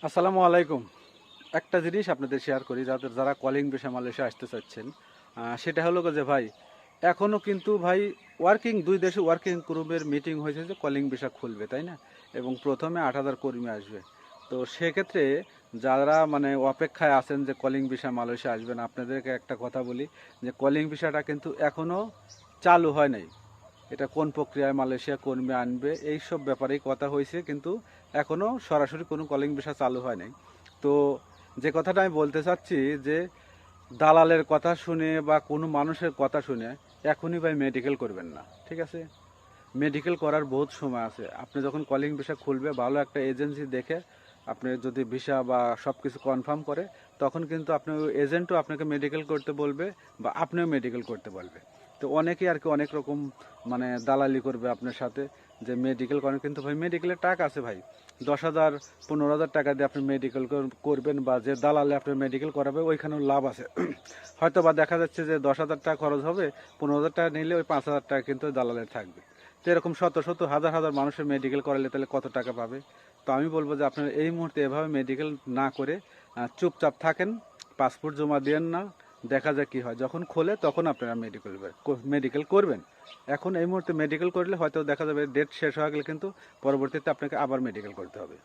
আসসালামু আলাইকুম। একটা জিনিস আপনাদের শেয়ার করি, যারা কলিং ভিসা মালয়েশিয়া আসতে চাচ্ছেন, সেটা হলো যে ভাই, এখনও কিন্তু ভাই দুই দেশে ওয়ার্কিং গ্রুপের মিটিং হয়েছে যে কলিং ভিসা খুলবে, তাই না? এবং প্রথমে 8,000 কর্মী আসবে। তো সেক্ষেত্রে যারা মানে অপেক্ষায় আছেন যে কলিং ভিসা মালয়েশিয়া আসবেন, আপনাদেরকে একটা কথা বলি যে কলিং ভিসাটা কিন্তু এখনও চালু হয় নাই। এটা কোন প্রক্রিয়ায় মালয়েশিয়া কর্মী আনবে এই সব ব্যাপারেই কথা হয়েছে, কিন্তু এখনও সরাসরি কোনো কলিং ভিসা চালু হয় নাই। তো যে কথাটা আমি বলতে চাচ্ছি যে দালালের কথা শুনে বা কোনো মানুষের কথা শুনে এখনই ভাই মেডিকেল করবেন না, ঠিক আছে? মেডিকেল করার বহুত সময় আছে। আপনি যখন কলিং ভিসা খুলবে, ভালো একটা এজেন্সি দেখে আপনি যদি ভিসা বা সব কিছু কনফার্ম করে, তখন কিন্তু আপনি এজেন্টও আপনাকে মেডিকেল করতে বলবে বা আপনিও মেডিকেল করতে বলবে। তো অনেকেই আর কি অনেক রকম মানে দালালি করবে আপনার সাথে যে মেডিকেল করেন, কিন্তু ভাই মেডিকেলের টাকা আছে ভাই। 10,000 15,000 টাকা দিয়ে আপনি মেডিকেল করবেন, বা যে দালালে আপনি মেডিকেল করাবে ওইখানেও লাভ আছে। হয়তো বা দেখা যাচ্ছে যে 10,000 টাকা খরচ হবে, 15,000 টাকা নিলে ওই 5,000 টাকা কিন্তু দালালের থাকবে। তো এরকম শত শত হাজার হাজার মানুষের মেডিকেল করালে তাহলে কত টাকা পাবে? তো আমি বলবো যে আপনারা এই মুহূর্তে এভাবে মেডিকেল না করে চুপচাপ থাকেন, পাসপোর্ট জমা দেন না, দেখা যাক কি হয়। যখন খোলে তখন আপনারা মেডিকেল করবেন। এখন এই মুহূর্তে মেডিকেল করলে হয়তো দেখা যাবে ডেট শেষ হয়ে গেলে কিন্তু পরবর্তীতে আপনাকে আবার মেডিকেল করতে হবে।